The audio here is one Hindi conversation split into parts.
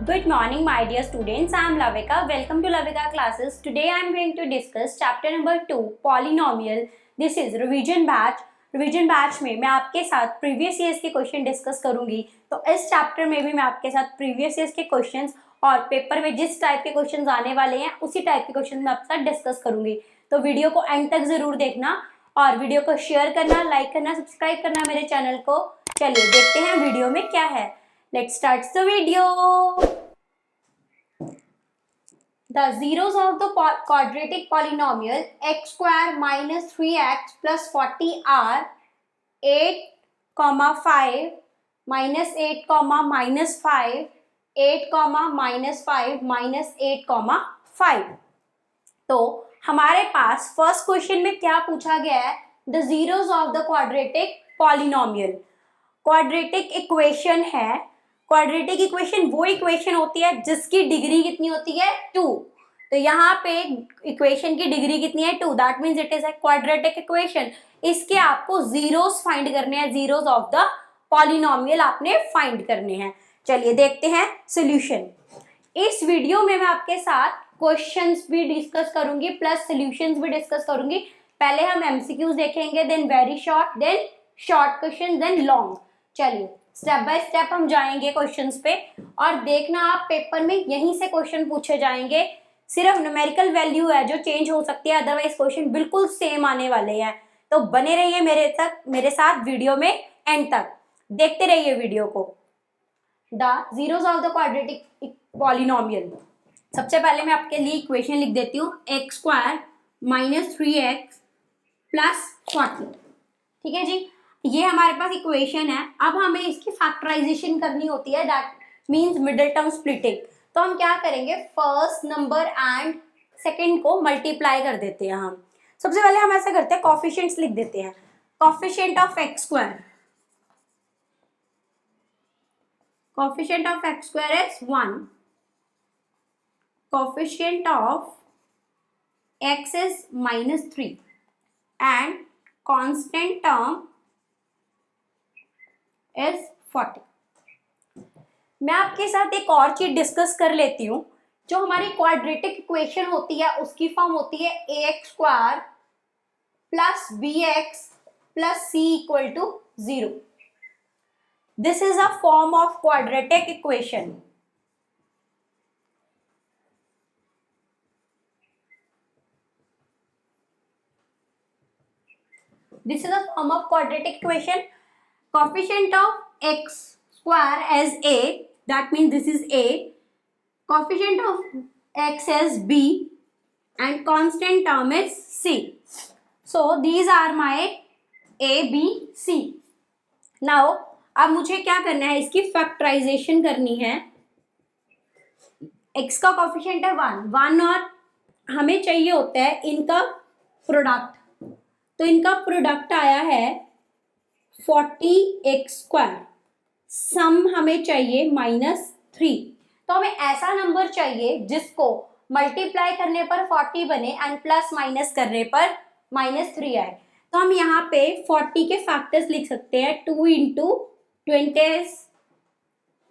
Good morning, my dear students. I am Lavika. Welcome to Lavika classes. Today I am going to discuss chapter number 2, polynomial. This is revision batch. Revision batch में मैं आपके साथ प्रीवियस ईयर्स के क्वेश्चन डिस्कस करूंगी. तो इस चैप्टर में भी मैं आपके साथ प्रीवियस ईयर्स के क्वेश्चंस और पेपर में जिस टाइप के क्वेश्चंस आने वाले हैं उसी टाइप के क्वेश्चन मैं आपके साथ डिस्कस करूंगी. तो वीडियो को एंड तक जरूर देखना और वीडियो को शेयर करना, लाइक करना, सब्सक्राइब करना मेरे चैनल को. चलिए देखते हैं वीडियो में क्या है. Let's start the video. The zeros of the quadratic polynomial x square minus 3x plus 40 are 8, 5 minus 8, minus 5, 8, minus 5 minus 8, 5. तो हमारे पास फर्स्ट क्वेश्चन में क्या पूछा गया है? The zeros of the quadratic polynomial. Quadratic equation है. क्वाड्रेटिक इक्वेशन वो इक्वेशन होती है जिसकी डिग्री कितनी होती है? 2. तो यहाँ पे इक्वेशन की डिग्री कितनी है? 2. That means it is a quadratic equation. इसके आपको जीरोस फाइंड करने हैं. जीरोस ऑफ द पॉलिनोमियल आपने फाइंड करने हैं. चलिए देखते हैं सॉल्यूशन. इस वीडियो में मैं आपके साथ क्वेश्चंस भी डिस्कस करूंगी प्लस सॉल्यूशंस भी डिस्कस करूंगी. पहले हम एमसीक्यूज देखेंगे, then very short, then short question, then long. चलिए स्टेप बाय स्टेप हम जाएंगे क्वेश्चंस पे और देखना आप पेपर में यहीं से क्वेश्चन पूछे जाएंगे. सिर्फ न्यूमेरिकल वैल्यू है जो चेंज हो सकती है, अदरवाइज क्वेश्चन बिल्कुल सेम आने वाले हैं. तो बने रहिए मेरे साथ वीडियो में एंड तक. देखते रहिए वीडियो को. The zeros of the quadratic polynomial. सबसे पहले मैं आपके लिए इक्वेशन लिख देती हूँ. X square minus 3x plus 40. ठीक है जी, ये हमारे पास इक्वेशन है. अब हमें इसकी फैक्टराइजेशन करनी होती है, that means middle term splitting. तो हम क्या करेंगे? फर्स्ट नंबर एंड सेकंड को मल्टीप्लाई कर देते हैं. हम सबसे पहले हम ऐसा करते हैं, कोफिशिएंट्स लिख देते हैं. Coefficient of X square, coefficient of X square is 1. Coefficient of x is -3 and constant term is 40. मैं आपके साथ एक और चीज डिस्कस कर लेती हूँ. जो हमारी क्वाड्रेटिक इक्वेशन होती है उसकी फॉर्म होती है ax square plus bx plus c equal to 0. This is a form of quadratic equation. This is a form of quadratic equation. Coefficient of x square as a, that means this is a. Coefficient of x as b and constant term is c. So these are my a, b, c. Now अब मुझे क्या करना है? इसकी फैक्टराइजेशन करनी है. x का कोफिशिएंट है 1 और हमें चाहिए होता है इनका प्रोडक्ट. तो इनका प्रोडक्ट आया है 40x स्क्वायर. सम हमें चाहिए -3. तो हमें ऐसा नंबर चाहिए जिसको मल्टीप्लाई करने पर 40 बने एंड प्लस माइनस करने पर -3 आए. तो हम यहाँ पे 40 के फैक्टर्स लिख सकते हैं. 2 into 20 is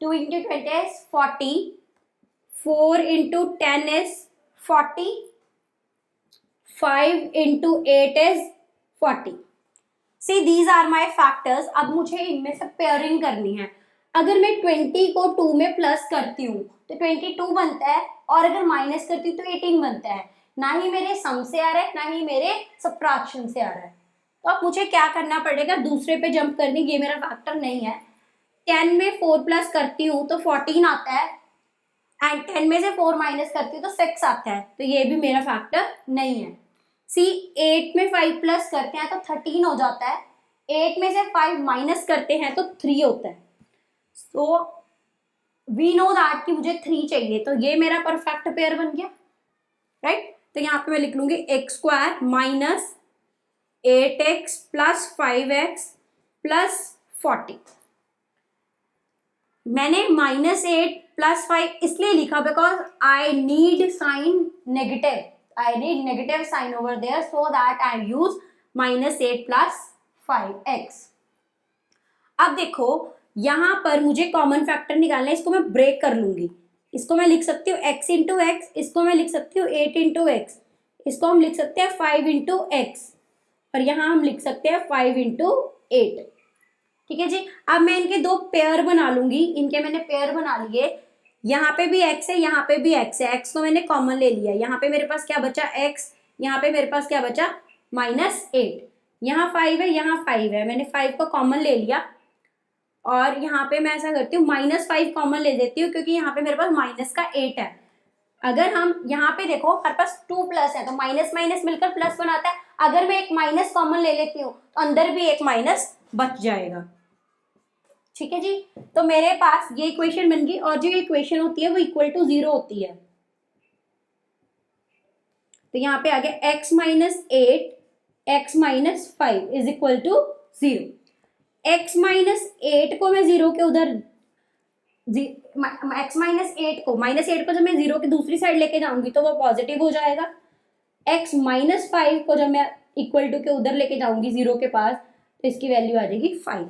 40, 4 into 10 is 40, 5 into 8 is 40. See, these are my factors. अब मुझे इनमें से पेयरिंग करनी है. अगर मैं 20 को 2 में प्लस करती हूँ तो 22 बनता है और अगर माइनस करती हूँ तो 18 बनता है. ना ही मेरे सम से आ रहा है ना ही मेरे सब्ट्रैक्शन से आ रहा है. तो अब मुझे क्या करना पड़ेगा? दूसरे पे जंप करनी. ये मेरा फैक्टर नहीं है. 10 में 4 प्लस करती हूँ तो 14 आता है एंड 10 में से 4 माइनस करती हूँ तो 6 आता है. तो ये भी मेरा फैक्टर नहीं है. सी 8 में 5 प्लस करते हैं तो 13 हो जाता है. 8 में से 5 माइनस करते हैं तो 3 होता है. सो वी नो दैट कि मुझे 3 चाहिए. तो ये मेरा परफेक्ट पेयर बन गया, राइट. तो यहाँ पे मैं लिख लूंगी X square minus 8x plus 5x plus 40. मैंने -8 प्लस 5 इसलिए लिखा because I need sign negative. I need negative sign over there, so that I use -8 plus 5x. अब देखो यहाँ पर मुझे कॉमन फैक्टर निकालना है. इसको मैं ब्रेक कर लूंगी. इसको मैं लिख सकती हूँ x इंटू एक्स, इसको मैं लिख सकती हूँ 8 इंटू एक्स, इसको हम लिख सकते हैं 5 इंटू एक्स, और यहाँ हम लिख सकते हैं 5 इंटू 8। ठीक है जी। अब मैं इनके दो पेयर बना लूंगी, इनके मैंने पेयर बना लिए, यहाँ पे भी x है, यहाँ पे भी x है, x को मैंने कॉमन ले लिया, यहाँ पे मेरे पास क्या बचा x, यहाँ पे मेरे पास क्या बचा -8, यहाँ 5 है, यहाँ 5 है, मैंने 5 को कॉमन ले लिया, और यहाँ पे मैं ऐसा करती हूँ -5 कॉमन ले देती हूँ, क्योंकि यहाँ पे मेरे पास -8 है। अगर हम यहाँ पे देखो हमारे पास 2 प्लस है, तो माइनस माइनस मिलकर प्लस बनाता है, अगर मैं एक माइनस कॉमन ले लेती हूँ तो अंदर भी एक माइनस बच जाएगा। ठीक है जी। तो मेरे पास ये इक्वेशन बन गई, और जो इक्वेशन होती है वो इक्वल टू 0 होती है। तो यहाँ पे आ गया x -8 x -5 is equal to 0। x -8 को मैं 0 के उधर, x -8 को जब मैं 0 की दूसरी साइड लेके जाऊंगी तो वो पॉजिटिव हो जाएगा। x -5 को जब मैं इक्वल टू के उधर लेके जाऊंगी 0 के पास, तो इसकी वैल्यू आ जाएगी 5।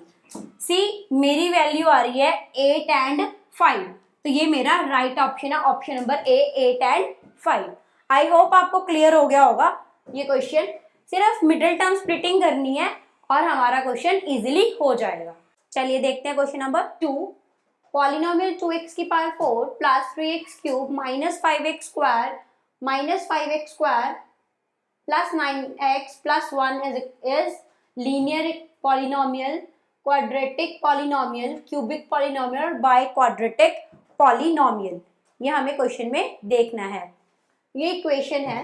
सी मेरी वैल्यू आ रही है 8 एंड 5, तो ये मेरा राइट ऑप्शन है, option number A 8 and 5। I hope आपको क्लियर हो गया होगा ये क्वेश्चन। सिर्फ मिडिल टर्म स्प्लिटिंग करनी है और हमारा क्वेश्चन इजीली हो जाएगा। चलिए देखते हैं क्वेश्चन नंबर 2। पॉलिनोमियल 2x की power 4 plus 3x cube minus 5x square plus 9x plus 1 is linear polynomial, quadratic polynomial, cubic polynomial, by quadratic polynomial. ये हमें क्वेश्चन में देखना है। ये इक्वेशन है,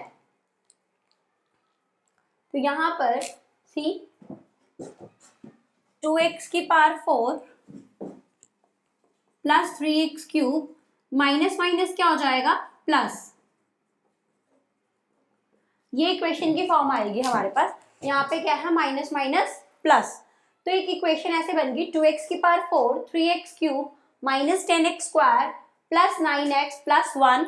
तो यहाँ पर सी 2x की power 4 plus 3x cube minus minus क्या हो जाएगा प्लस, ये इक्वेशन की फॉर्म आएगी हमारे पास। यहाँ पे क्या है माइनस माइनस प्लस, तो एक इक्वेशन ऐसे बन गई 2x की power 4 3x cube minus 10x square plus 9x plus 1,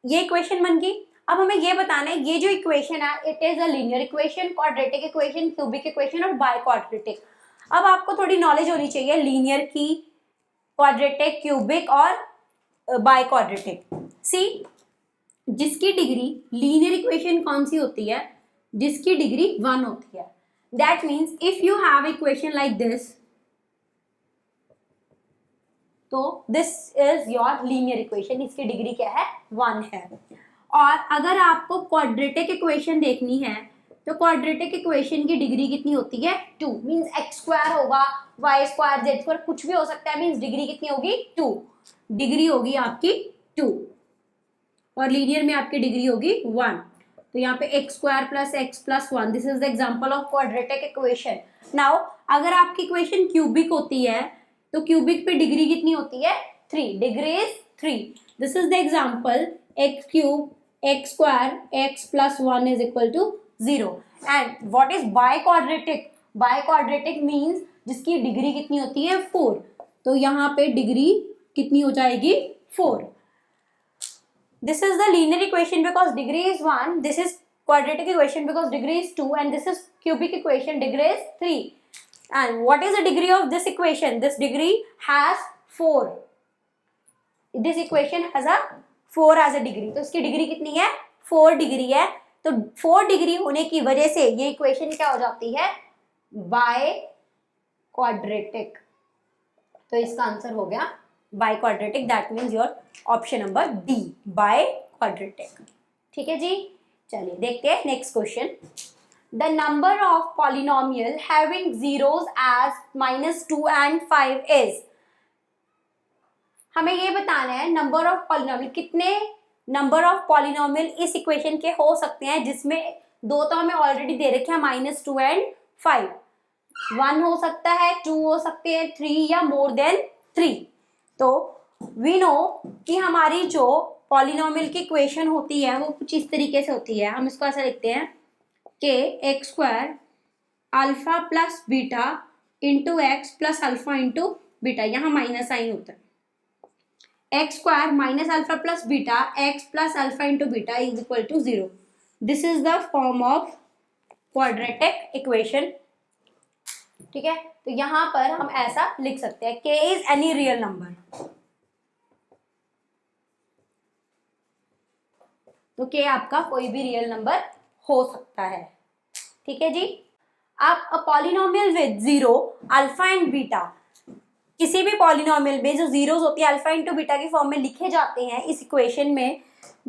ये इक्वेशन बन गई। अब हमें ये बताना है ये जो इक्वेशन है it is a linear equation, quadratic equation, cubic equation और बाय क्वाड्रेटिक। अब आपको थोड़ी नॉलेज होनी चाहिए लीनियर की, क्वाड्रेटिक, क्यूबिक और बाय क्वाड्रेटिक। सी जिसकी डिग्री लीनियर इक्वेशन कौन सी होती है, जिसकी डिग्री 1 होती है। That means if you have equation like this, तो this is your linear equation, इसकी डिग्री क्या है 1 है। और अगर आपको क्वाड्रेटिक इक्वेशन देखनी है तो क्वाड्रेटिक इक्वेशन की डिग्री कितनी होती है 2, मीन्स एक्स स्क्वायर होगा, वाई स्क्वायर, जेड स्क्वायर, कुछ भी हो सकता है, मीन्स डिग्री कितनी होगी 2, डिग्री होगी आपकी 2, और लीनियर में आपकी डिग्री होगी 1। तो यहाँ पे x square plus x plus 1, this is the example of quadratic equation. Now अगर आपकी इक्वेशन क्यूबिक होती है तो क्यूबिक पे डिग्री कितनी होती है 3, degree is 3। This is the example X cube X square X plus 1 is equal to 0। And what is biquadratic, biquadratic means जिसकी डिग्री कितनी होती है 4, तो यहाँ पे डिग्री कितनी हो जाएगी 4। This is the linear equation because degree is 1. This is quadratic equation because degree is 2, and this is cubic equation, degree is 3. And what is the degree of this equation? This degree has 4. This equation has a 4 as a degree. तो इसकी डिग्री कितनी है 4 डिग्री है। तो 4 डिग्री होने की वजह से ये इक्वेशन क्या हो जाती है बाय क्वाड्रेटिक। तो इसका आंसर हो गया biquadratic, that means your option number D biquadratic. ठीक है जी। चलिए देखते हैं next question. The number of polynomial having zeros as -2 and 5 is, हमें ये बताना है नंबर ऑफ पॉलिनोमियल, कितने नंबर ऑफ पॉलिनोमियल इस इक्वेशन के हो सकते हैं, जिसमें दो तो हमें ऑलरेडी दे रखे हैं -2 and 5, 1 हो सकता है, 2 हो सकते हैं, 3 या मोर देन 3। तो वी नो कि हमारी जो पॉलिनोमियल की इक्वेशन होती है वो कुछ इस तरीके से होती है। हम इसको ऐसा लिखते हैं कि X square alpha plus beta into x plus alpha into beta, यहाँ माइनस साइन होता है। X square minus alpha plus beta X plus alpha into beta is equal to 0। This is the form of quadratic equation. ठीक है, तो यहाँ पर हम ऐसा लिख सकते हैं k is any real number, तो k आपका कोई भी रियल नंबर हो सकता है। ठीक है जी। आप a polynomial with zero alpha and beta, किसी भी पॉलिनोमियल में जो जीरोस होती है अल्फा इंटू बीटा के फॉर्म में लिखे जाते हैं इस इक्वेशन में,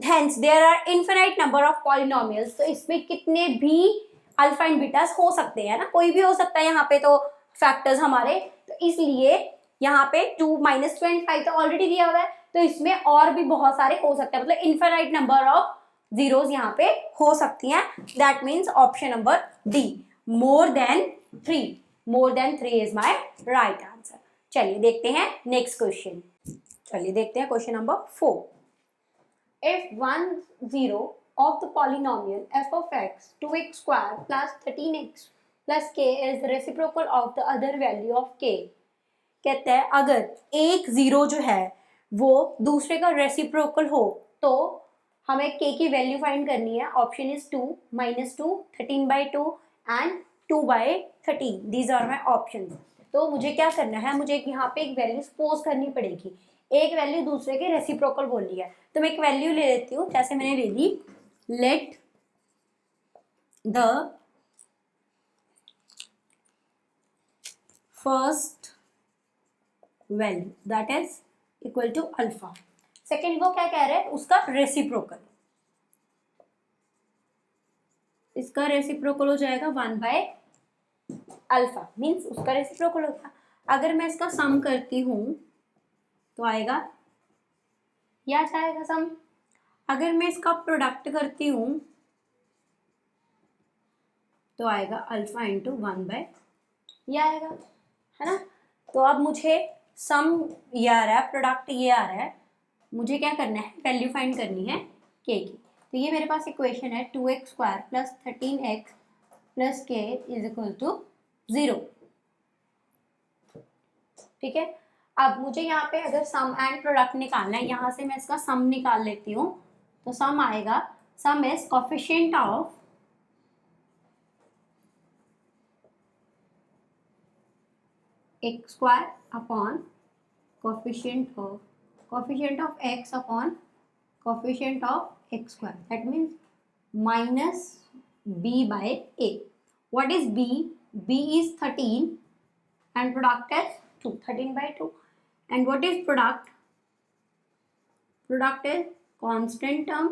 hence there are infinite number of polynomials, तो इसमें कितने भी अल्फा एंड बीटास हो सकते हैं ना, कोई भी हो सकता है यहाँ पे तो फैक्टर्स हमारे, तो इसलिए यहाँ पे 2 माइनस 25 तो ऑलरेडी दिया हुआ है, तो इसमें और भी बहुत सारे हो सकते हैं, मतलब इनफिनाइट नंबर ऑफ जीरोस यहाँ पे हो सकती हैं। That means option number D, more than 3, more than 3 is my right answer. चलिए देखते हैं नेक्स्ट क्वेश्चन। चलिए देखते हैं question number 4। If 1 0 of the polynomial f of x 2x square plus 13x plus k is the reciprocal of the other value of k, कहते हैं अगर एक जीरो जो है वो दूसरे का रेसिप्रोकल हो तो हमें k की वैल्यू फाइंड करनी है। Option is 2, -2, 13/2 and 2/13, these are my option. तो मुझे क्या करना है, मुझे यहाँ पे एक वैल्यू सपोज करनी पड़ेगी, एक वैल्यू दूसरे के रेसिप्रोकल बोल रही है, तो मैं एक वैल्यू ले लेती हूँ, जैसे मैंने ले ली, let the first value that is equal to alpha. Second वो क्या कह रहे हैं, उसका रेसिप्रोकल, इसका रेसिप्रोकल हो जाएगा 1/अल्फा, मीन्स उसका रेसिप्रोकल होगा। अगर मैं इसका सम करती हूँ तो आएगा, या जाएगा सम। अगर मैं इसका प्रोडक्ट करती हूँ तो आएगा अल्फा इंटू 1/, ये आएगा, है ना। तो अब मुझे सम ये आ रहा है, प्रोडक्ट ये आ रहा है, मुझे क्या करना है, वैल्यू फाइंड करनी है के की। तो ये मेरे पास इक्वेशन है 2x square plus 13x plus के इज इक्वल टू 0। ठीक है, अब मुझे यहाँ पे अगर सम एंड प्रोडक्ट निकालना है, यहाँ से मैं इसका सम निकाल लेती हूँ, तो सम आएगा, sum is coefficient of x square upon coefficient of x upon coefficient of x square, that means minus b by a। What is b? b is 13 and product is 2, 13/2, and what is product? Product is constant term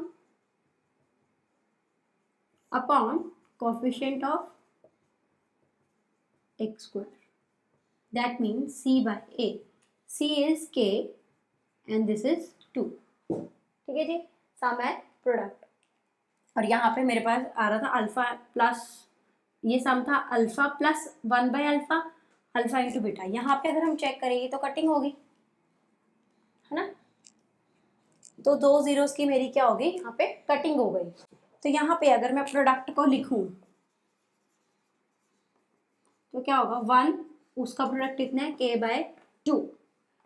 upon coefficient of x square, that means c by a, c is k and this is 2। ठीक है जी, सम है प्रोडक्ट, और यहाँ पे मेरे पास आ रहा था अल्फा प्लस, ये सम था अल्फा प्लस 1/अल्फा, अल्फा इंटू बीटा। यहाँ पे अगर हम चेक करेंगे तो कटिंग होगी, है ना, तो 2 जीरोस की मेरी क्या होगी, यहाँ पे कटिंग हो गई। तो यहाँ पे अगर मैं प्रोडक्ट को लिखूं तो क्या होगा, 1, उसका प्रोडक्ट कितना है, k/2।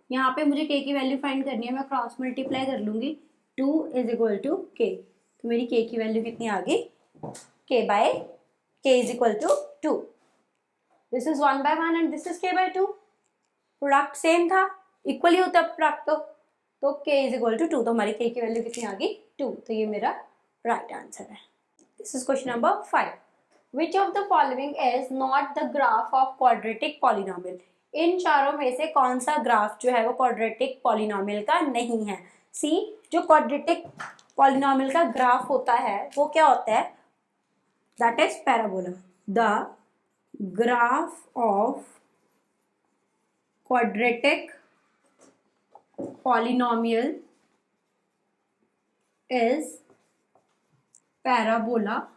यहाँ पे मुझे k की वैल्यू फाइंड करनी है, मैं क्रॉस मल्टीप्लाई कर लूंगी, 2 इज इक्वल टू k, तो मेरी k की वैल्यू कितनी आ गई, k is equal to 2। This is 1/1 and this is k/2, product same था, इक्वली होता प्रोडक्ट, तो k इज इक्वल टू 2, तो हमारी k की वैल्यू कितनी आ गई, 2, तो ये मेरा राइट आंसर है। This is question number 5। Which of the following is not the graph of quadratic polynomial? इन चारों में से कौन सा ग्राफ जो है वो क्वाड्रेटिक पॉलिनोमियल का नहीं है? सी, जो क्वाड्रेटिक पॉलिनोमियल का ग्राफ होता है वो क्या होता है, that is parabola. The graph of quadratic polynomial is parabola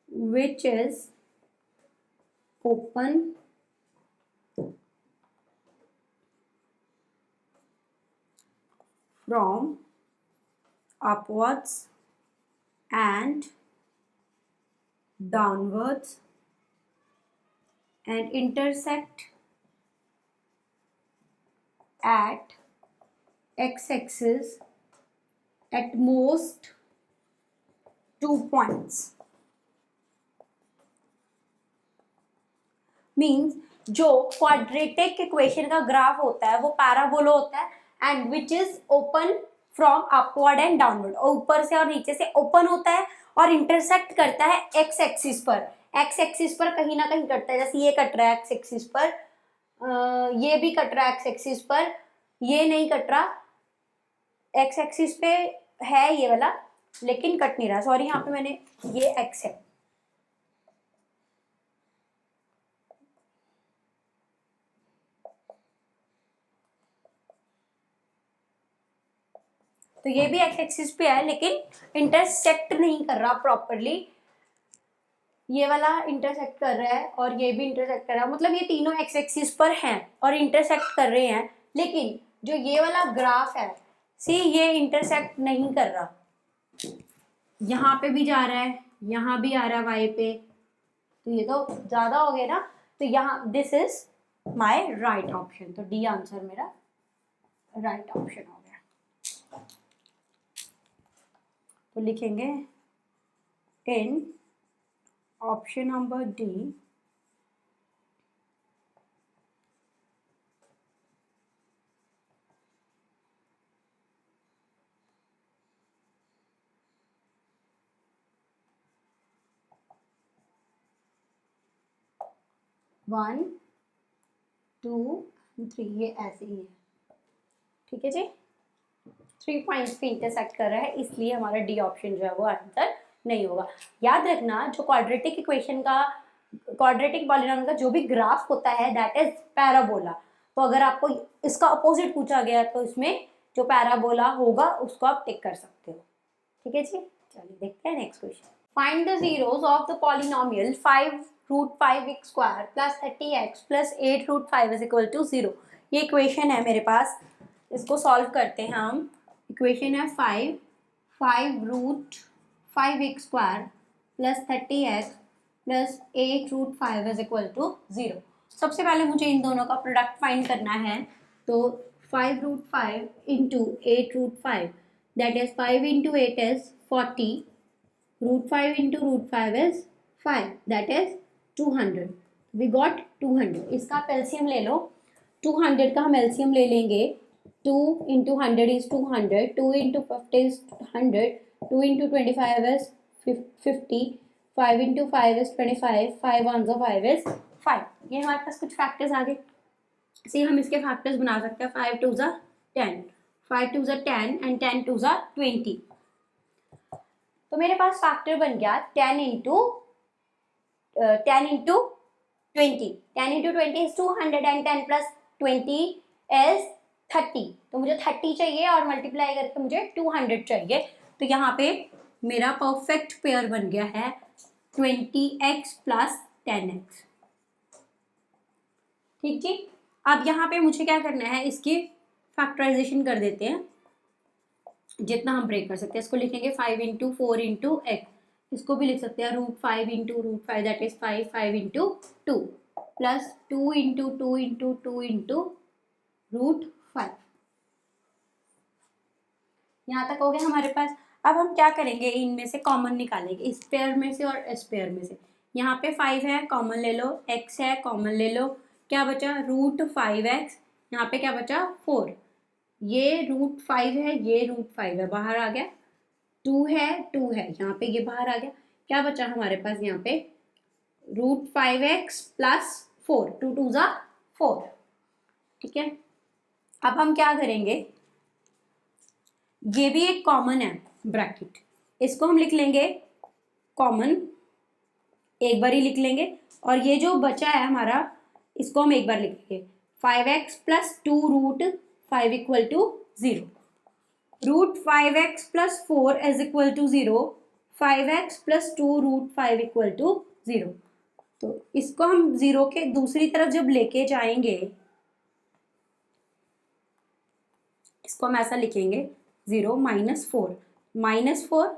which is open from upwards and downwards and intersect at x-axis at most 2 points। Means जो क्वाड्रेटिक इक्वेशन का ग्राफ होता है वो पैराबोला होता है and which is open from upward and downward, और ऊपर से और नीचे से ओपन होता है और इंटरसेक्ट करता है एक्स एक्सिस पर। एक्स एक्सिस पर कहीं ना कहीं कटता है, जैसे ये कट रहा है एक्स एक्सिस पर, ये भी कट रहा है एक्स एक्सिस पर, ये नहीं कट रहा, एक्स एक्सिस पे है ये वाला लेकिन कट नहीं रहा, सॉरी यहाँ पे मैंने, ये एक्स है, तो ये भी एक्स एक्सिस पे है लेकिन इंटरसेक्ट नहीं कर रहा प्रॉपरली, ये वाला इंटरसेक्ट कर रहा है और ये भी इंटरसेक्ट कर रहा है, मतलब ये तीनों एक्स एक्सिस पर हैं और इंटरसेक्ट कर रहे हैं, लेकिन जो ये वाला ग्राफ है सी ये इंटरसेक्ट नहीं कर रहा, यहाँ पे भी जा रहा है, यहाँ भी आ रहा है वाई पे, तो ये तो ज्यादा हो गया ना, तो यहाँ this is my right option, तो डी आंसर मेरा राइट ऑप्शन हो गया। तो लिखेंगे in option number D one two three, ये ऐसे ही है, ठीक है जी, 3 पॉइंट्स पे इंटरसेक्ट कर रहा है, इसलिए हमारा डी ऑप्शन जो है वो आंसर नहीं होगा। याद रखना जो क्वाड्रेटिक इक्वेशन का, क्वाड्रेटिक पॉलिनॉमियल का जो भी ग्राफ होता है दैट इज पैराबोला, तो अगर आपको इसका अपोजिट पूछा गया तो इसमें जो पैराबोला होगा उसको आप टिक कर सकते हो, ठीक है जी। चलिए देखते हैं next question. Find the zeros of the polynomial 5√5x square plus 30x plus 8√5 is equal to 0। ये इक्वेशन है मेरे पास, इसको सॉल्व करते हैं हम। इक्वेशन है 5√5x square plus 30x plus 8√5 is equal to 0। सबसे पहले मुझे इन दोनों का प्रोडक्ट फाइंड करना है, तो 5√5 into 8√5 that is 5 into 8 is 40, √5 into √5 is 5 that is 200, we got 200। इसका आप एलसीएम ले लो, 200 का हम एलसीएम ले लेंगे, 2 into 100 is 200, 2 into 50 is 100, 2 into 25 is 50, 5 into 5 is 25, 5 one ज़ा 5 इज 5। ये हमारे पास कुछ फैक्टर्स आ गए, सी हम इसके फैक्टर्स बना सकते हैं, 5 2 ज़ा 10, 5 2 ज़ा 10 एंड 10 2 ज़ा 20। तो मेरे पास फैक्टर बन गया 10 into 20, 10 into 20 is 200 and 10 plus 20 is 30, तो मुझे 30 चाहिए और मल्टीप्लाई करके मुझे 200 चाहिए, तो यहाँ पे मेरा परफेक्ट पेयर बन गया है 20x प्लस 10x, ठीक जी। अब यहाँ पे मुझे क्या करना है, इसकी फैक्टराइजेशन कर देते हैं जितना हम ब्रेक कर सकते हैं। इसको लिखेंगे 5 इंटू 4 इंटू एक्स, इसको भी लिख सकते हैं √5 into √5 that is 5, 5 into 2 plus 2 into 2 into 2 into √5। यहाँ तक हो गया हमारे पास। अब हम क्या करेंगे, इनमें से कॉमन निकालेंगे, इस पेयर में से और इस पेयर में से। यहाँ पे 5 है कॉमन ले लो, x है कॉमन ले लो, क्या बचा √5x, यहाँ पे क्या बचा 4, ये √5 है, ये √5 है, बाहर आ गया, 2 है 2 है, यहाँ पे ये बाहर आ गया, क्या बचा हमारे पास यहाँ पे √5x प्लस 4, 2 2 ज़ा 4, ठीक है। अब हम क्या करेंगे, ये भी एक कॉमन है ब्रैकेट, इसको हम लिख लेंगे कॉमन, एक बार ही लिख लेंगे, और ये जो बचा है हमारा इसको हम एक बार लिखेंगे 5x plus 2√5 equal to 0, √5x plus 4 is equal to 0, 5x plus 2√5 equal to 0। तो इसको हम 0 के दूसरी तरफ जब लेके जाएंगे, इसको हम ऐसा लिखेंगे 0 -4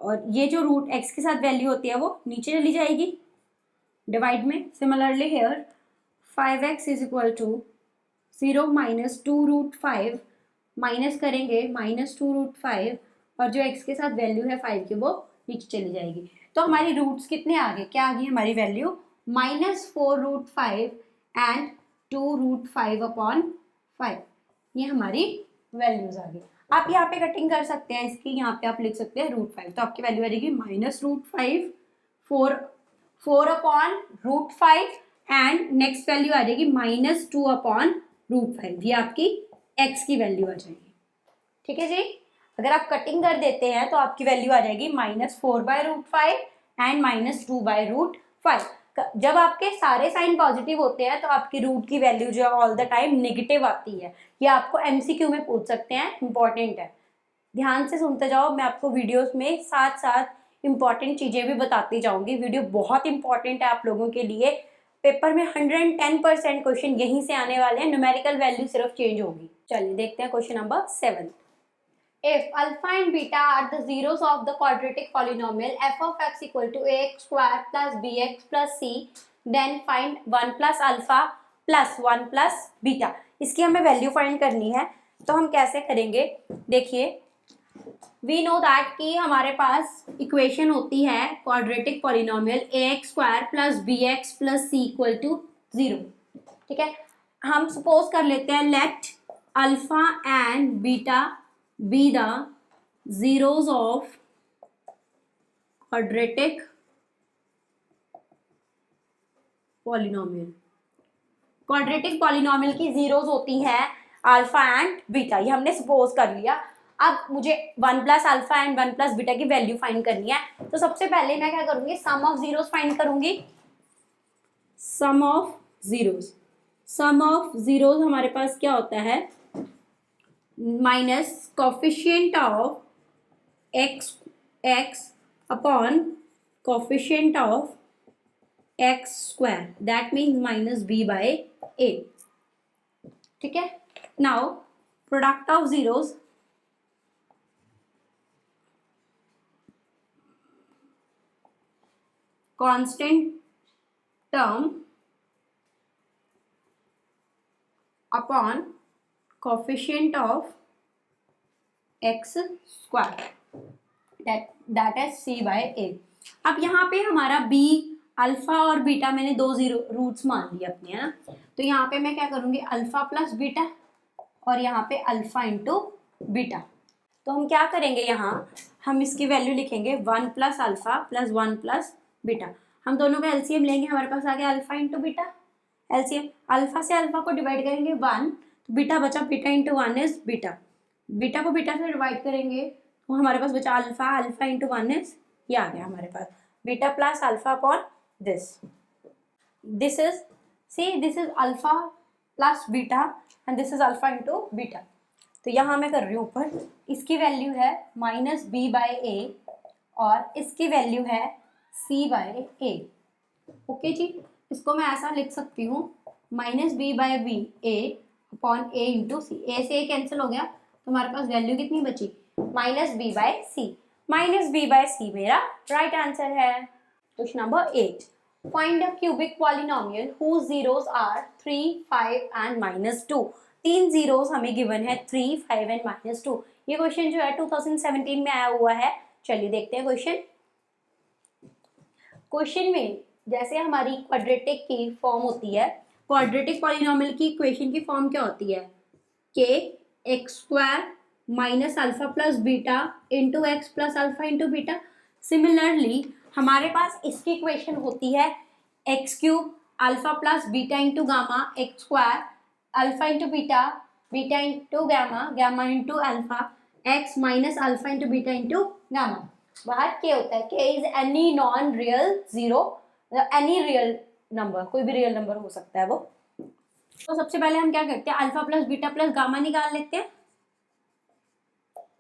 और ये जो √x के साथ वैल्यू होती है वो नीचे चली जाएगी डिवाइड में। Similarly here 5x is equal to 0 -2√5, minus करेंगे -2√5 और जो x के साथ वैल्यू है 5 की वो नीचे चली जाएगी। तो हमारी रूट्स कितने आ गए, क्या आ गई हमारी वैल्यू -4√5 एंड 2√5/5, ये हमारी वैल्यूज आ गई। आप यहाँ पे कटिंग कर सकते हैं इसकी, यहाँ पे आप लिख सकते हैं √5, तो आपकी वैल्यू आ जाएगी -√5, 4/√5 एंड नेक्स्ट वैल्यू आ जाएगी -2/√5। ये आपकी x की वैल्यू आ जाएगी। ठीक है जी। अगर आप कटिंग कर देते हैं तो आपकी वैल्यू आ जाएगी -4/√5 एंड -2/√5। जब आपके सारे साइन पॉजिटिव होते हैं तो आपकी रूट की वैल्यू जो है ऑल द टाइम नेगेटिव आती है। ये आपको एमसीक्यू में पूछ सकते हैं, इंपॉर्टेंट है, ध्यान से सुनते जाओ। मैं आपको वीडियोस में साथ साथ इंपॉर्टेंट चीजें भी बताती जाऊंगी। वीडियो बहुत इंपॉर्टेंट है आप लोगों के लिए। पेपर में 110% क्वेश्चन यहीं से आने वाले हैं, न्यूमेरिकल वैल्यू सिर्फ चेंज होगी। चलिए देखते हैं question number 7। If alpha and beta are the zeros of the quadratic polynomial f of x equal to ax square plus bx plus c, then find 1 plus alpha plus 1 plus beta। इसकी हमें वैल्यू फाइंड करनी है, तो हम कैसे करेंगे? देखिए, वी नो दैट कि हमारे पास इक्वेशन होती है quadratic polynomial ax square plus bx plus c equal to 0। ठीक है, हम सपोज कर लेते हैं let alpha and beta be the zeros of quadratic polynomial। Quadratic polynomial की जीरोस होती हैं अल्फा एंड बीटा, ये हमने सपोज कर लिया। अब मुझे 1 plus alpha and 1 plus beta की वैल्यू फाइंड करनी है। तो सबसे पहले मैं क्या करूंगी, सम ऑफ जीरोस फाइंड करूंगी। Sum of zeros, sum of zeros हमारे पास क्या होता है, minus coefficient of x upon coefficient of x square, that means -b/a। ठीक है, now product of zeros, constant term upon coefficient of x square, that is c/a। अब यहाँ पे हमारा b, अल्फा और बीटा मैंने दो जीरो रूट्स मान लिए अपने, है ना। तो यहाँ पे मैं क्या करूंगी, अल्फा प्लस बीटा और यहाँ पे अल्फा इंटू बीटा। तो हम क्या करेंगे, यहाँ हम इसकी वैल्यू लिखेंगे 1 plus alpha plus 1 plus beta. हम दोनों का एलसीएम लेंगे, हमारे पास आ गया alpha into beta. LCM alpha से अल्फा को डिवाइड करेंगे 1, तो बीटा बचा, beta into 1 is beta. Beta को बीटा से डिवाइड करेंगे तो हमारे पास बचा अल्फा, अल्फा इंटू 1 इज, ये आ गया हमारे पास beta plus alpha upon this is, see this is alpha plus beta and this is alpha into beta. तो यहाँ मैं कर रही हूँ ऊपर, इसकी वैल्यू है -b/a और इसकी वैल्यू है c/a। ओके जी, इसको मैं ऐसा लिख सकती हूँ -b/a अपॉन a इंटू सी। ए से a कैंसिल हो गया तो हमारे पास वैल्यू कितनी बची, -b/c। -b/c मेरा राइट आंसर है। Question number 8, find a cubic polynomial whose zeros are 3, 5 and -2। तीन जीरोस हमें गिवन है 3, 5 एंड -2। ये क्वेश्चन जो है 2017 में आया हुआ है। चलिए देखते हैं क्वेश्चन। क्वेश्चन में जैसे हमारी क्वाड्रेटिक की फॉर्म होती है, क्वाड्रेटिक पॉलिनोमियल की इक्वेशन की फॉर्म क्या होती है, के x square minus alpha plus beta into x plus alpha into beta. Similarly हमारे पास इसकी इक्वेशन होती है x cube alpha plus beta into gamma x square alpha into beta, beta into gamma, gamma into alpha, x minus alpha into beta into gamma. बाहर के होता है, के is any non real zero, any real number, कोई भी रियल नंबर हो सकता है वो। तो सबसे पहले हम क्या करते हैं, alpha plus beta plus gamma निकाल लेते हैं।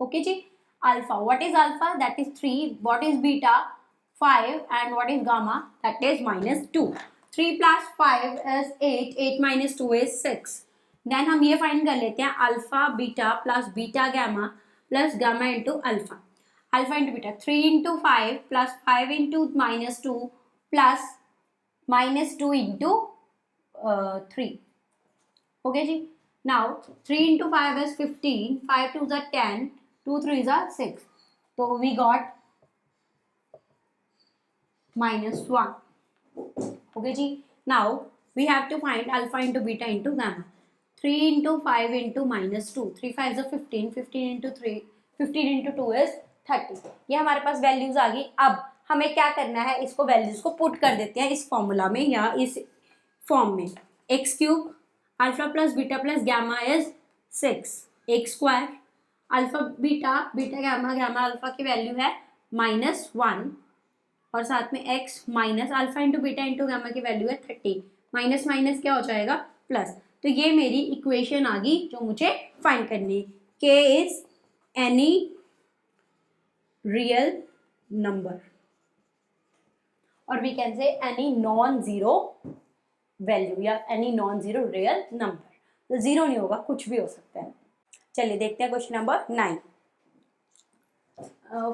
ओके जी, alpha, what is alpha, that is 3, what is beta 5 and what is gamma, that is -2। 3 plus 5 is 8, 8 minus 2 is 6। Then हम ये फाइंड कर लेते हैं alpha beta plus beta gamma plus gamma into alpha, alpha into beta 3 into 5 plus 5 into -2 plus -2 into 3। Okay जी, now 3 into 5 is 15, 5 2 is 10, 2 3 is 6, तो वी गॉट -1। Okay जी, now we have to find alpha into beta into gamma। 3 into 5 into -2, 3 5 15, 15 into 3, 15 into 2 is 30। ये हमारे पास वैल्यूज आ गई। अब हमें क्या करना है, इसको वैल्यूज को पुट कर देते हैं इस फॉर्मूला में या इस फॉर्म में। X cube alpha plus beta plus gamma is 6, x square alpha beta beta gamma gamma alpha की वैल्यू है -1 और साथ में x minus alpha into beta into gamma की वैल्यू है 30, माइनस माइनस क्या हो जाएगा प्लस। तो ये मेरी इक्वेशन आ गई जो मुझे फाइंड करनी है। k is any real number और we can say any non zero value या any non zero real number. तो जीरो नहीं होगा, कुछ भी हो सकता है। चलिए देखते हैं question number 9।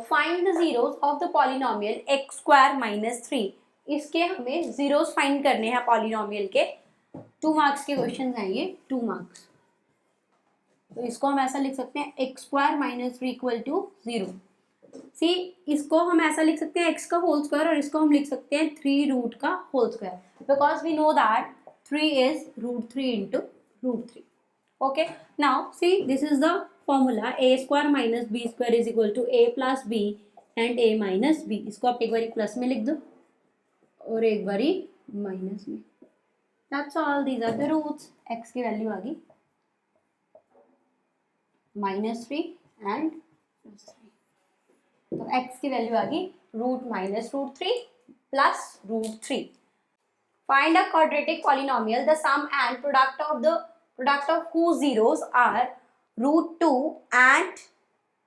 Find the zeros of the polynomial x square minus 3। इसके हमें जीरोस फाइंड करने हैं पॉलिनोमियल के। 2 मार्क्स के क्वेश्चन आएंगे, 2 मार्क्स। तो इसको हम ऐसा लिख सकते हैं x square minus 3 equal to 0। See इसको हम ऐसा लिख सकते हैं एक्स का होल स्क्वायर और इसको हम लिख सकते हैं 3 रूट का whole square, because we know that 3 is √3 into √3। Okay, now see this is the formula a square minus b square is equal to a plus b and a minus b। इसको आप एक बारी प्लस में लिख दो और एक बारी माइनस में। That's all, these are the roots। x की वैल्यू आ गई -3 and +3, तो x की वैल्यू आ गई √-√3 plus √3। Find a quadratic polynomial, the sum and product of whose zeros are √2 and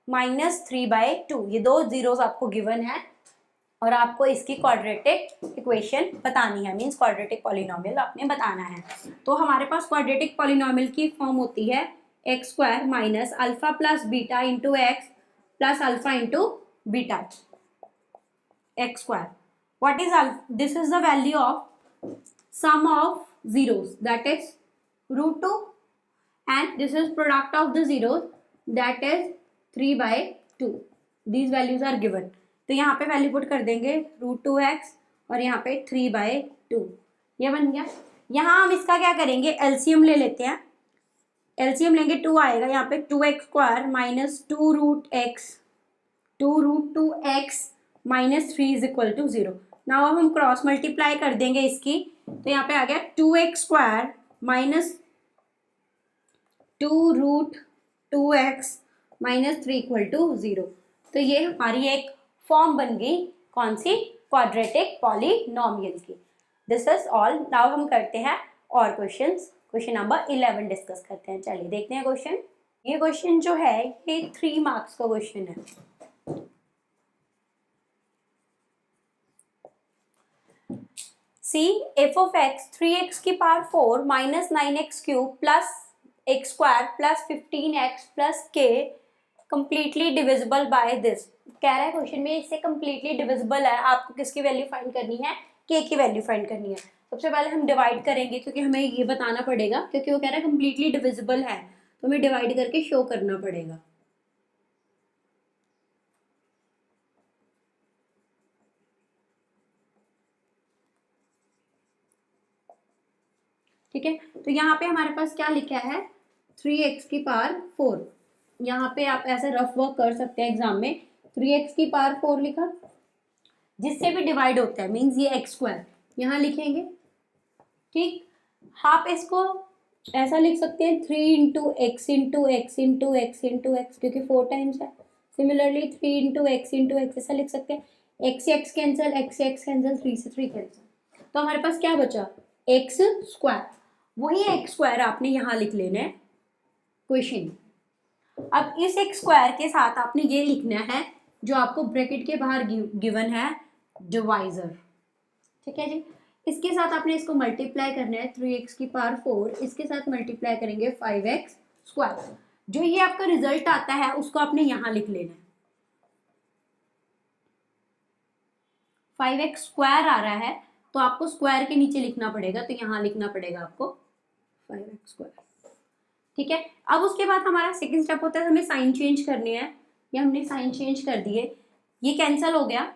-3/2। ये 2 जीरोस आपको गिवन है और आपको इसकी क्वाड्रेटिक इक्वेशन बतानी है, मींस क्वाड्रेटिक पॉलिनोमियल आपने बताना है। तो हमारे पास क्वाड्रेटिक पॉलिनोमियल की फॉर्म होती है x square minus alpha plus beta into x plus alpha into beta x square. What is this is the value of sum of zeros, that is √2 and this is product of the zeros, that is 3/2। these values are given। तो यहाँ पे वैल्यू पुट कर देंगे √2x और यहाँ पे 3/2, ये बन गया। यहाँ हम इसका क्या करेंगे, एलसीएम ले लेते हैं। एलसीएम लेंगे 2 आएगा यहाँ पे, 2x square minus 2√2x minus 3 is equal to 0। Now अब हम क्रॉस मल्टीप्लाई कर देंगे इसकी, तो यहाँ पे आ गया 2x square minus 2√2x minus 3 equal to 0। तो ये हमारी एक फॉर्म बन गई, कौन सी, क्वाड्रेटिक पॉलिनोमियल की। This is all. नाउ हम करते हैं और क्वेश्चंस। क्वेश्चन नंबर 11 डिस्कस करते हैं। चलिए देखते हैं क्वेश्चन। ये क्वेश्चन जो है ये 3 मार्क्स का क्वेश्चन है। C F of x 3x की power 4 minus 9x cube plus x square plus 15x plus k completely divisible by this. कह रहा है क्वेश्चन में इससे कंप्लीटली डिविजिबल है, आपको किसकी वैल्यू फाइंड करनी है, k की वैल्यू फाइंड करनी है। सबसे पहले हम डिवाइड करेंगे क्योंकि हमें ये बताना पड़ेगा, क्योंकि वो कह रहा है कंप्लीटली डिविजिबल है तो हमें डिवाइड करके शो करना पड़ेगा। ठीक है, तो यहाँ पे हमारे पास क्या लिखा है 3x की पावर 4। यहाँ पे आप ऐसे रफ वर्क कर सकते हैं एग्जाम में, 3x की पावर 4 लिखा, जिससे भी डिवाइड होता है मींस ये x स्क्वायर यहाँ लिखेंगे। ठीक, आप इसको ऐसा लिख सकते हैं 3 into x into x into x into x, क्योंकि 4 टाइम्स है। सिमिलरली 3 इंटू एक्स ऐसा लिख सकते हैं, x x cancel, x x cancel, 3 से 3 कैंसिल। तो हमारे पास क्या बचा, एक्स स्क्वायर। वही एक्स स्क्वायर आपने यहाँ लिख लेना है क्वेश्चन। अब इस एक्स स्क्वायर के साथ आपने ये लिखना है जो आपको ब्रैकेट के बाहर गिवन है, डिवाइजर। ठीक है जी, इसके साथ आपने इसको मल्टीप्लाई करना है 3x की पावर 4, इसके साथ मल्टीप्लाई करेंगे 5x स्क्वायर। जो ये आपका रिजल्ट आता है उसको आपने यहाँ लिख लेना है। 5x स्क्वायर आ रहा है तो आपको स्क्वायर के नीचे लिखना पड़ेगा, तो यहाँ लिखना पड़ेगा आपको 5x स्क्वायर। ठीक है, अब उसके बाद हमारा सेकंड स्टेप होता है हमें साइन चेंज करने हैं। ये हमने साइन चेंज कर दिए, ये कैंसिल हो गया,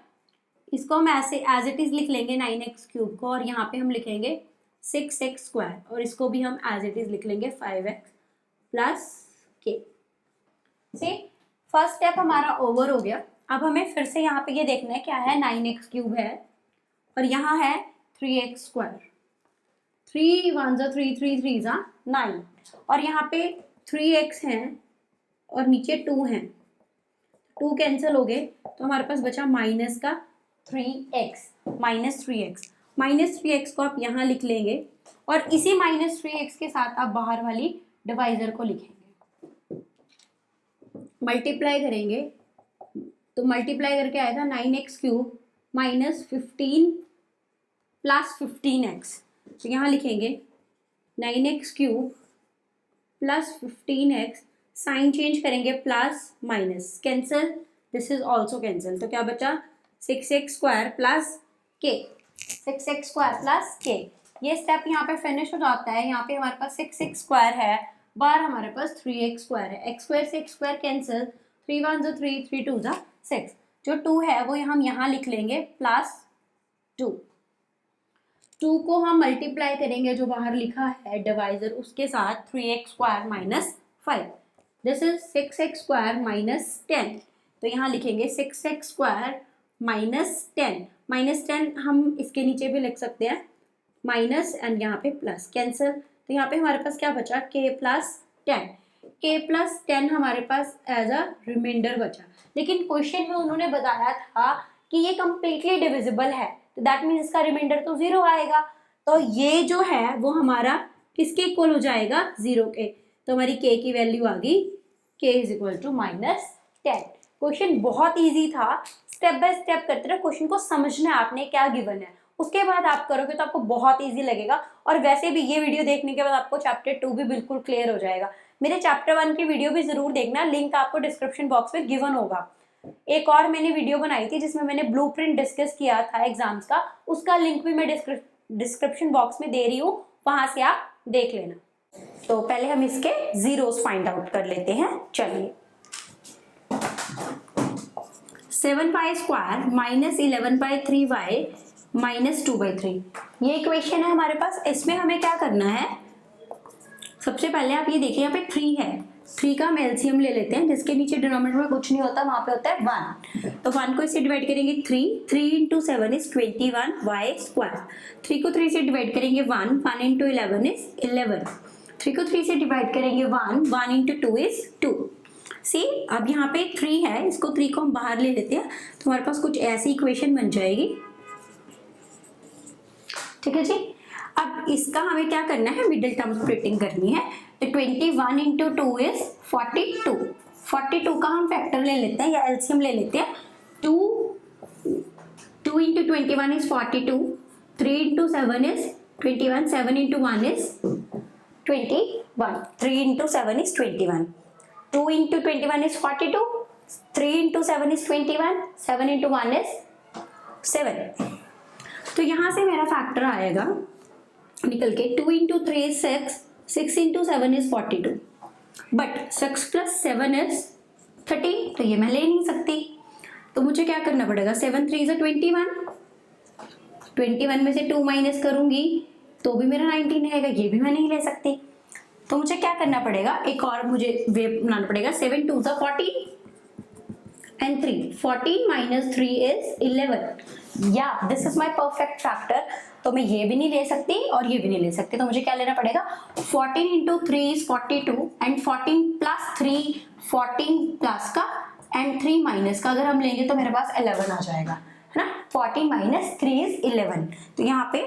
इसको हम ऐसे एज इट इज लिख लेंगे 9x क्यूब को और यहाँ पे हम लिखेंगे 6x स्क्वायर, और इसको भी हम एज इट इज लिख लेंगे 5x प्लस के। से फर्स्ट स्टेप हमारा ओवर हो गया। अब हमें फिर से यहाँ पे ये देखना है क्या है, 9x क्यूब है और यहाँ है 3x स्क्वायर। 3 1 3 3 3 9, और यहाँ पे 3x है और नीचे 2 है, 2 कैंसिल हो गए तो हमारे पास बचा माइनस का 3x, -3x को आप यहाँ लिख लेंगे और इसी -3x के साथ आप बाहर वाली डिवाइजर को लिखेंगे, मल्टीप्लाई करेंगे तो मल्टीप्लाई करके आएगा 9x cube minus 15 plus 15x। तो यहाँ लिखेंगे 9x cube plus 15x, sign change करेंगे plus minus, cancel, this is also cancel, तो क्या बचा 6x स्क्वायर प्लस के, 6x स्क्वायर प्लस के। ये स्टेप यहाँ पे फिनिश हो जाता है। यहाँ पे हमारे पास 6x स्क्वायर है, बाहर हमारे पास 3x स्क्वायर है, x स्क्वायर से x स्क्वायर कैंसिल, 3 1 3 3 2 6, जो 2 है वो हम यहाँ लिख लेंगे प्लस 2 को हम मल्टीप्लाई करेंगे जो बाहर लिखा है डिवाइजर उसके साथ 3x square minus 5, this is 6x square minus 10, तो यहाँ लिखेंगे 6x स्क्वायर माइनस 10 हम इसके नीचे भी लिख सकते हैं माइनस एंड यहाँ पे प्लस, कैंसिल, तो यहाँ पे हमारे पास क्या बचा k प्लस 10 हमारे पास एज अ रिमाइंडर बचा। लेकिन क्वेश्चन में उन्होंने बताया था कि ये कंप्लीटली डिविजिबल है, तो दैट मीन्स इसका रिमाइंडर तो 0 आएगा, तो ये जो है वो हमारा किसके इक्वल हो जाएगा, 0 के, तो हमारी k की वैल्यू आ गई k is equal to -10। Question बहुत ईजी था, स्टेप बाय स्टेप करते रहे, क्वेश्चन को समझना है आपने क्या गिवन है, उसके बाद आप करोगे तो आपको बहुत इजी लगेगा। और वैसे भी ये वीडियो देखने के बाद आपको चैप्टर 2 भी बिल्कुल क्लियर हो जाएगा। मेरे चैप्टर 1 की वीडियो भी जरूर देखना, लिंक आपको डिस्क्रिप्शन बॉक्स में गिवन होगा। एक और मैंने वीडियो बनाई थी जिसमें मैंने ब्लूप्रिंट डिस्कस किया था एग्जाम्स का, उसका लिंक भी मैं डिस्क्रिप्शन बॉक्स में दे रही हूँ, वहां से आप देख लेना। तो पहले हम इसके जीरोस फाइंड आउट कर लेते हैं, चलिए। 7y square minus 11/3y minus 2/3, ये इक्वेशन है हमारे पास। इसमें हमें क्या करना है, सबसे पहले आप ये देखिए यहाँ पे 3 है, 3 का हम एलसीएम ले लेते हैं, जिसके नीचे डिनोमिनेटर में कुछ नहीं होता, वहां पे होता है 1, तो 1 को इससे डिवाइड करेंगे 3 इंटू 7 इज 21y स्क्वायर, 3 को 3 से डिवाइड करेंगे 1 इंटू 11 इज 11, 3 को 3 से डिवाइड करेंगे 1 इंटू 2 इज 2। सी अब यहाँ पे 3 है, इसको 3 को हम बाहर ले लेते हैं, तो हमारे पास कुछ ऐसी इक्वेशन बन जाएगी, ठीक है जी। अब इसका हमें क्या करना है, मिडिल टर्म स्प्लिटिंग करनी है, तो 21 इंटू 2 इज 42 का हम फैक्टर ले लेते हैं या एलसीएम ले लेते हैं, 2 into 21 is 42, 3 into 7 is 21, 7 into 1 is 21, 3 into 7 is 21, 2 into 21 is 42, 3 into 7 is 21, 7 into 1 is 7, तो यहां से मेरा फैक्टर आएगा निकल के 2 into 3 is 6 into 7 is 42, but 6 plus 7 is 30, तो ये मैं ले नहीं सकती, तो मुझे क्या करना पड़ेगा, 7 3 इज 21 में से 2 माइनस करूंगी तो भी मेरा 19 आएगा, ये भी मैं नहीं ले सकती, तो मुझे क्या करना पड़ेगा, एक और मुझे वे बनाना पड़ेगा, 7 2 is 14 and 3, 14 minus 3 is 11, yeah this is my perfect factor, तो मैं ये भी नहीं ले सकती और ये भी नहीं ले सकती, तो मुझे क्या लेना पड़ेगा, 14 into 3 is 42 and 14 plus 3 14 plus का and 3 minus का अगर हम लेंगे तो मेरे पास 11 आ जाएगा, है ना, 14 minus 3 is 11, तो यहाँ पे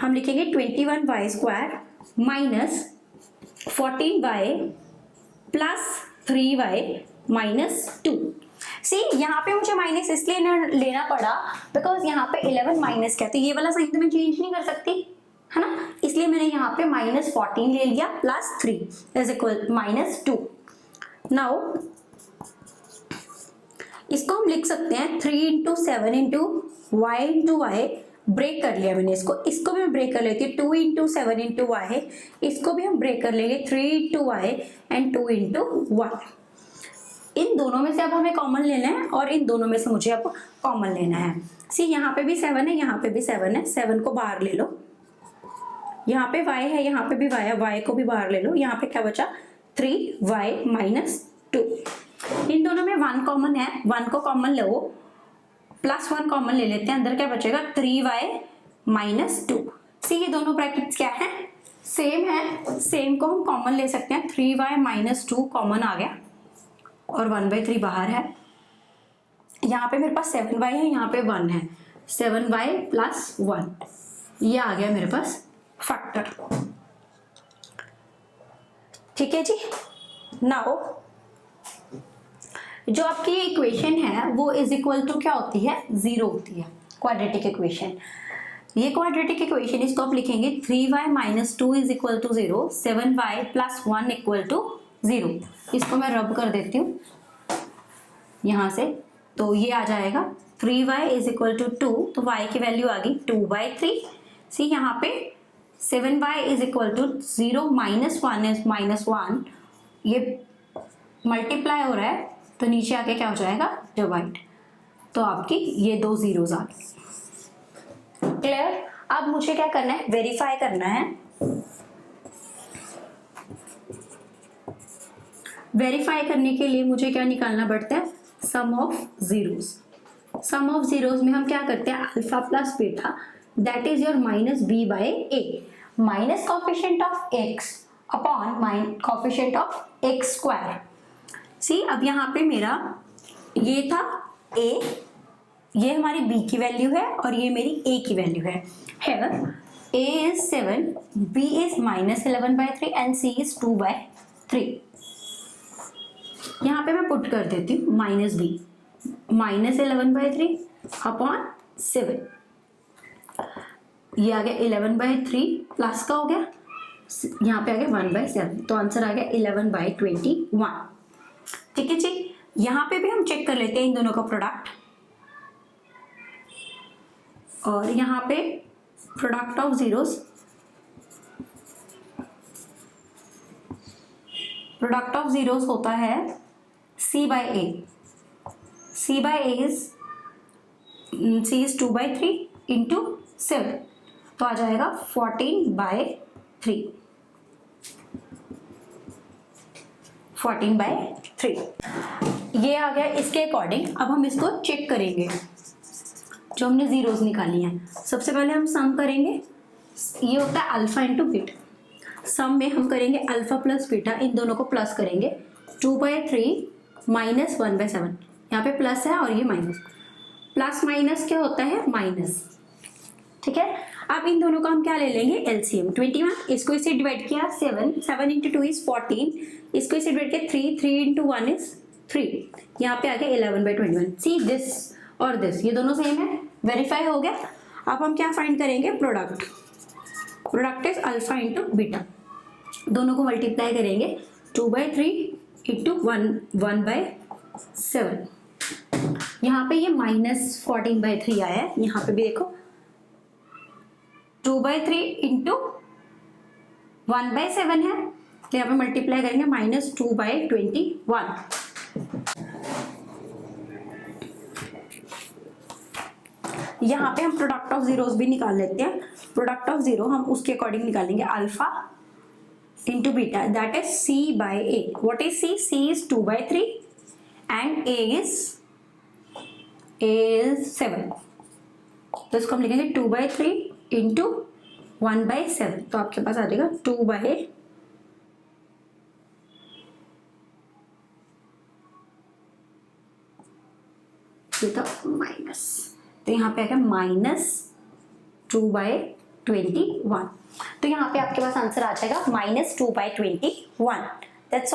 हम लिखेंगे 21y square minus 14y plus 3y minus 2। सी यहाँ पे मुझे माइनस इसलिए लेना पड़ा बिकॉज यहाँ पे 11 माइनस क्या, तो ये वाला साइन तो मैं चेंज नहीं कर सकती, है ना, इसलिए मैंने यहाँ पे -14 ले लिया प्लस 3 इज इक्वल -2। नाउ इसको हम लिख सकते हैं 3 into 7 into y into y, break कर लिया मैंने इसको भी मैं ब्रेक कर लेती हूँ, 2 इंटू 7 इंटू वाई, इसको भी हम ब्रेक कर लेंगे 3 into Y and 2 into Y. इन दोनों में से अब हमें कॉमन लेना है और इन दोनों में से मुझे अब कॉमन लेना है। सी यहाँ पे भी 7 है, यहाँ पे भी 7 है, 7 को बाहर ले लो, यहाँ पे y है, यहाँ पे भी y है, y को भी बाहर ले लो। यहाँ पे क्या बचा 3y माइनस 2। इन दोनों में 1 कॉमन है, 1 को कॉमन लो, प्लस 1 कॉमन ले लेते हैं, अंदर क्या बचेगा 3y माइनस 2। सी ये दोनों ब्रैकेट्स क्या है, सेम है, सेम को हम कॉमन ले सकते हैं। 3y माइनस 2 कॉमन आ गया और 1/3 बाहर है। यहाँ पे मेरे पास 7y है, यहाँ पे 1 है, 7y प्लस 1, ये आ गया मेरे पास फैक्टर। ठीक है जी। नाउ जो आपकी ये इक्वेशन है वो इज इक्वल टू क्या होती है, 0 होती है, क्वाड्रेटिक इक्वेशन। ये क्वाड्रेटिक इक्वेशन, इसको आप लिखेंगे 3y minus 2 is equal to 0, 7y plus 1 equal to 0। इसको मैं रब कर देती हूँ यहाँ से, तो ये आ जाएगा 3y इज इक्वल टू 2, तो y की वैल्यू आ गई 2/3। सी यहाँ पे 7y is equal to 0 minus 1 is minus 1, ये मल्टीप्लाई हो रहा है तो नीचे आके क्या हो जाएगा डिवाइड, तो आपकी ये 2 जीरोस आ गए। क्लियर। अब मुझे क्या करना है, वेरीफाई करना है। वेरीफाई करने के लिए मुझे क्या निकालना पड़ता है, sum of zeros. Sum of zeros में हम क्या करते हैं, alpha plus beta that is your minus B by A, minus coefficient of X upon coefficient of X square. See अब यहाँ पे मेरा ये था a, ये हमारी b की वैल्यू है और ये मेरी a की वैल्यू है। Here a is 7, b is minus 11/3 and c is 2/3। यहाँ पे मैं पुट कर देती हूँ माइनस b, माइनस 11/3 अपॉन 7, ये आ गया 11/3 प्लस का हो गया, यहाँ पे आ गया 1/7, तो आंसर आ गया 11/21। ठीक है जी। यहाँ पे भी हम चेक कर लेते हैं इन दोनों का प्रोडक्ट, और यहाँ पे product of zeros, product of zeros होता है c by a, c by a is 2/3 into 7, तो आ जाएगा 14/3, 14/3 ये आ गया इसके अकॉर्डिंग। अब हम इसको चेक करेंगे जो हमने जीरोस निकाली हैं। सबसे पहले हम सम करेंगे, ये होता है अल्फा इंटू बीटा। सम में हम करेंगे अल्फा प्लस बीटा, इन दोनों को प्लस करेंगे, 2/3 माइनस 1/7, यहाँ पे प्लस है और ये माइनस, प्लस माइनस क्या होता है माइनस। ठीक है। अब इन दोनों का हम क्या ले लेंगे एलसीएम, 21, इसको इसे डिवाइड किया 7, 7 इंटू 2 इज 14, इसको इसे डिवाइड किया 3, 3 इंटू 1 इज 3, यहाँ पे आ गया 11/21। सी दिस और दिस ये दोनों सेम है, वेरीफाई हो गया। अब हम क्या फाइंड करेंगे, product, product is alpha into beta, दोनों को मल्टीप्लाई करेंगे 2/3 इंटू 1/7, यहाँ पे ये माइनस 14/3 आया है, यहाँ पे भी देखो 2/3 इंटू 1/7 है, तो यहाँ पे मल्टीप्लाई करेंगे माइनस 2/21। यहाँ पे हम प्रोडक्ट ऑफ जीरोस भी निकाल लेते हैं। प्रोडक्ट ऑफ जीरो हम उसके अकॉर्डिंग निकालेंगे, alpha into beta that is c by a। What is c? c is 2/3 and a is 7, तो इसको हम लिखेंगे 2/3 इंटू 1/7, तो आपके पास आ जाएगा 2/, माइनस, तो यहाँ पे आ गया माइनस 2/21, तो यहाँ पे आपके पास आंसर आ जाएगा minus 2/21। That's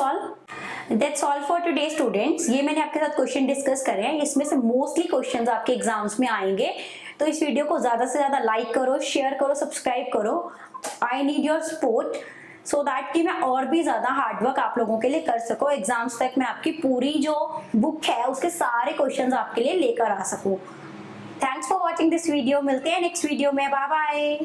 all for today students. ये मैंने आपके साथ क्वेश्चन डिस्कस करे हैं, इसमें से मोस्टली क्वेश्चंस आपके एग्जाम्स में आएंगे, तो इस वीडियो को ज्यादा से ज्यादा लाइक करो, शेयर करो, सब्सक्राइब करो। I need your support so that कि मैं और भी ज्यादा हार्डवर्क आप लोगों के लिए कर सकूं, एग्जाम्स तक मैं आपकी पूरी जो बुक है उसके सारे क्वेश्चंस आपके लिए लेकर आ सकूं। Thanks for watching this video, मिलते हैं नेक्स्ट वीडियो में, बाय बाय।